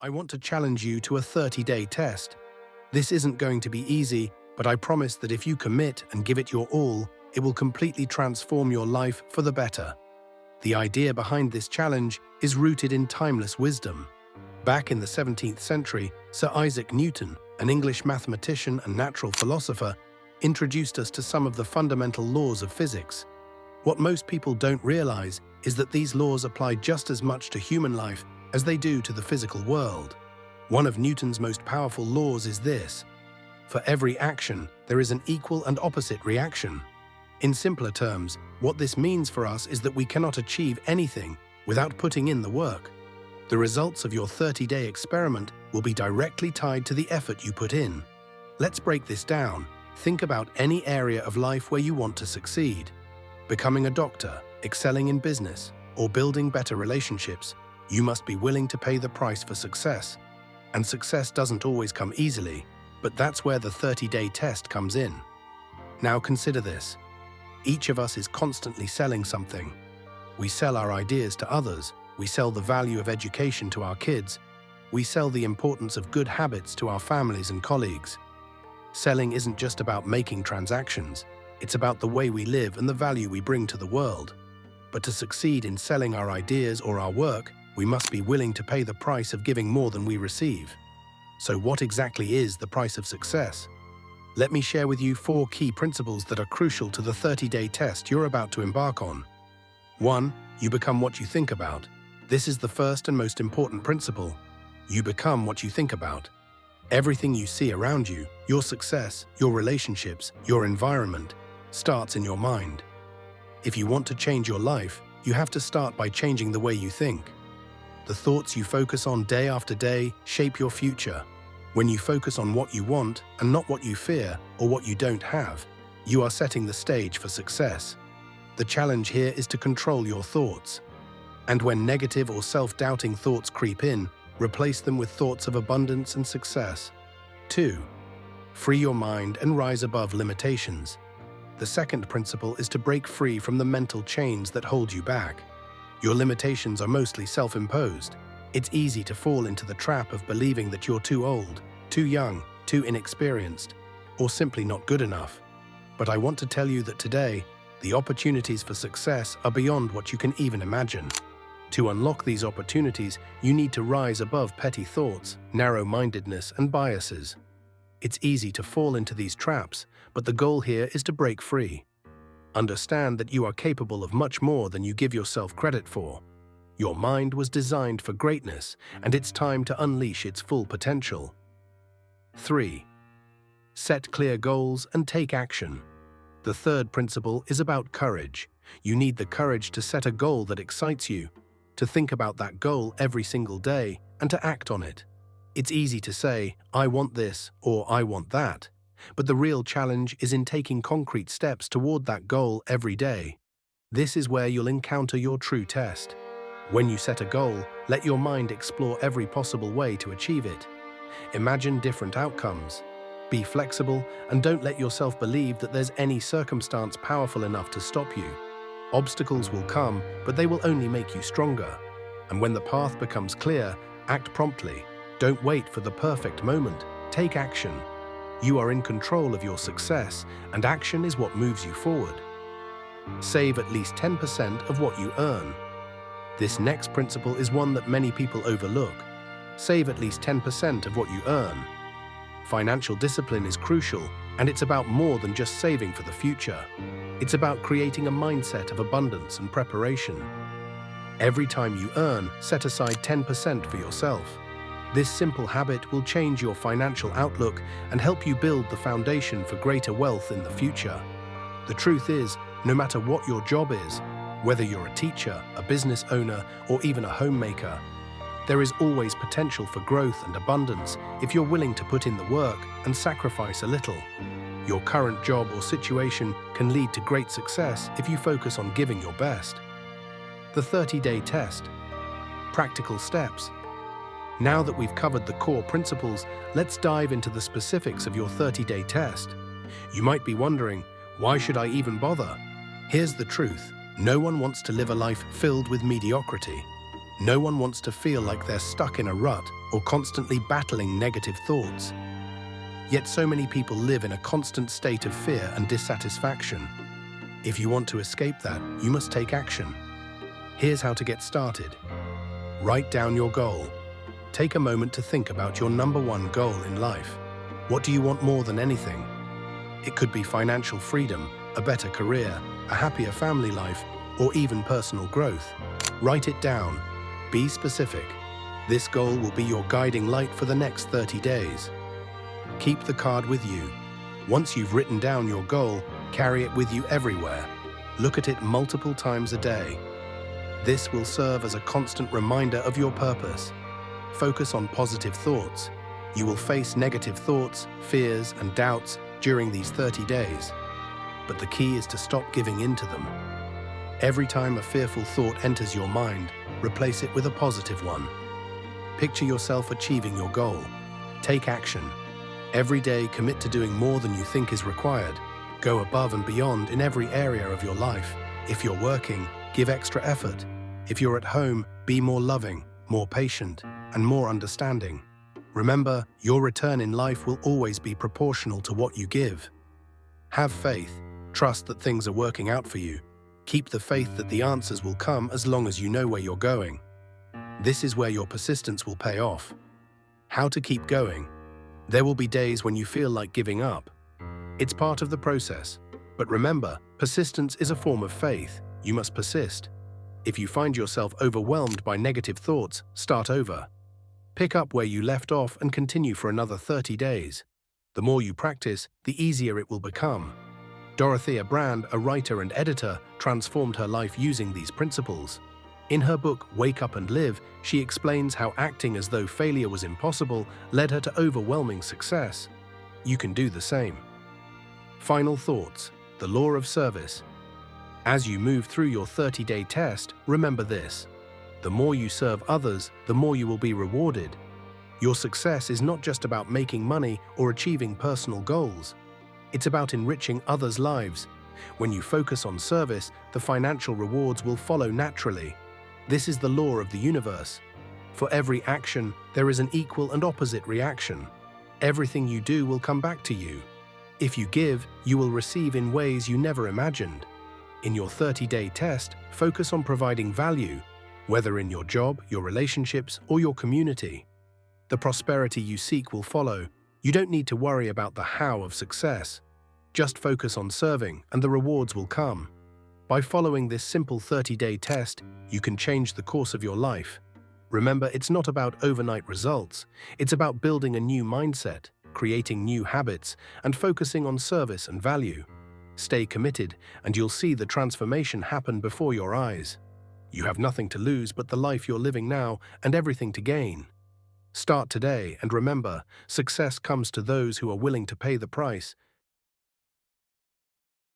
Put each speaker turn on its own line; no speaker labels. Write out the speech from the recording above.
I want to challenge you to a 30-day test. This isn't going to be easy, but I promise that if you commit and give it your all, it will completely transform your life for the better. The idea behind this challenge is rooted in timeless wisdom. Back in the 17th century, Sir Isaac Newton, an English mathematician and natural philosopher, introduced us to some of the fundamental laws of physics. What most people don't realize is that these laws apply just as much to human life as they do to the physical world. One of Newton's most powerful laws is this: for every action, there is an equal and opposite reaction. In simpler terms, what this means for us is that we cannot achieve anything without putting in the work. The results of your 30-day experiment will be directly tied to the effort you put in. Let's break this down. Think about any area of life where you want to succeed. Becoming a doctor, excelling in business, or building better relationships, you must be willing to pay the price for success. And success doesn't always come easily, but that's where the 30-day test comes in. Now consider this. Each of us is constantly selling something. We sell our ideas to others. We sell the value of education to our kids. We sell the importance of good habits to our families and colleagues. Selling isn't just about making transactions. It's about the way we live and the value we bring to the world. But to succeed in selling our ideas or our work, we must be willing to pay the price of giving more than we receive. So what exactly is the price of success? Let me share with you 4 key principles that are crucial to the 30-day test you're about to embark on. 1. You become what you think about. This is the first and most important principle. You become what you think about. Everything you see around you, your success, your relationships, your environment, starts in your mind. If you want to change your life, you have to start by changing the way you think. The thoughts you focus on day after day shape your future. When you focus on what you want and not what you fear or what you don't have, you are setting the stage for success. The challenge here is to control your thoughts. And when negative or self-doubting thoughts creep in, replace them with thoughts of abundance and success. 2. Free your mind and rise above limitations. The second principle is to break free from the mental chains that hold you back. Your limitations are mostly self-imposed. It's easy to fall into the trap of believing that you're too old, too young, too inexperienced, or simply not good enough. But I want to tell you that today, the opportunities for success are beyond what you can even imagine. To unlock these opportunities, you need to rise above petty thoughts, narrow-mindedness, and biases. It's easy to fall into these traps, but the goal here is to break free. Understand that you are capable of much more than you give yourself credit for. Your mind was designed for greatness, and it's time to unleash its full potential. 3. Set clear goals and take action. The third principle is about courage. You need the courage to set a goal that excites you, to think about that goal every single day, and to act on it. It's easy to say, "I want this," or "I want that," but the real challenge is in taking concrete steps toward that goal every day. This is where you'll encounter your true test. When you set a goal, let your mind explore every possible way to achieve it. Imagine different outcomes. Be flexible and don't let yourself believe that there's any circumstance powerful enough to stop you. Obstacles will come, but they will only make you stronger. And when the path becomes clear, act promptly. Don't wait for the perfect moment. Take action. You are in control of your success, and action is what moves you forward. Save at least 10% of what you earn. This next principle is one that many people overlook. Save at least 10% of what you earn. Financial discipline is crucial, and it's about more than just saving for the future. It's about creating a mindset of abundance and preparation. Every time you earn, set aside 10% for yourself. This simple habit will change your financial outlook and help you build the foundation for greater wealth in the future. The truth is, no matter what your job is, whether you're a teacher, a business owner, or even a homemaker, there is always potential for growth and abundance if you're willing to put in the work and sacrifice a little. Your current job or situation can lead to great success if you focus on giving your best. The 30-day test. Practical steps. Now that we've covered the core principles, let's dive into the specifics of your 30-day test. You might be wondering, why should I even bother? Here's the truth. No one wants to live a life filled with mediocrity. No one wants to feel like they're stuck in a rut or constantly battling negative thoughts. Yet so many people live in a constant state of fear and dissatisfaction. If you want to escape that, you must take action. Here's how to get started. Write down your goal. Take a moment to think about your number one goal in life. What do you want more than anything? It could be financial freedom, a better career, a happier family life, or even personal growth. Write it down. Be specific. This goal will be your guiding light for the next 30 days. Keep the card with you. Once you've written down your goal, carry it with you everywhere. Look at it multiple times a day. This will serve as a constant reminder of your purpose. Focus on positive thoughts. You will face negative thoughts, fears, and doubts during these 30 days. But the key is to stop giving in to them. Every time a fearful thought enters your mind, replace it with a positive one. Picture yourself achieving your goal. Take action. Every day, commit to doing more than you think is required. Go above and beyond in every area of your life. If you're working, give extra effort. If you're at home, be more loving, more patient, and more understanding. Remember, your return in life will always be proportional to what you give. Have faith. Trust that things are working out for you. Keep the faith that the answers will come as long as you know where you're going. This is where your persistence will pay off. How to keep going. There will be days when you feel like giving up. It's part of the process. But remember, persistence is a form of faith. You must persist. If you find yourself overwhelmed by negative thoughts, start over. Pick up where you left off and continue for another 30 days. The more you practice, the easier it will become. Dorothea Brand, a writer and editor, transformed her life using these principles. In her book, Wake Up and Live, she explains how acting as though failure was impossible led her to overwhelming success. You can do the same. Final thoughts. The law of service. As you move through your 30-day test, remember this. The more you serve others, the more you will be rewarded. Your success is not just about making money or achieving personal goals. It's about enriching others' lives. When you focus on service, the financial rewards will follow naturally. This is the law of the universe. For every action, there is an equal and opposite reaction. Everything you do will come back to you. If you give, you will receive in ways you never imagined. In your 30-day test, focus on providing value, whether in your job, your relationships, or your community. The prosperity you seek will follow. You don't need to worry about the how of success. Just focus on serving, and the rewards will come. By following this simple 30-day test, you can change the course of your life. Remember, it's not about overnight results. It's about building a new mindset, creating new habits, and focusing on service and value. Stay committed, and you'll see the transformation happen before your eyes. You have nothing to lose but the life you're living now and everything to gain. Start today, and remember, success comes to those who are willing to pay the price.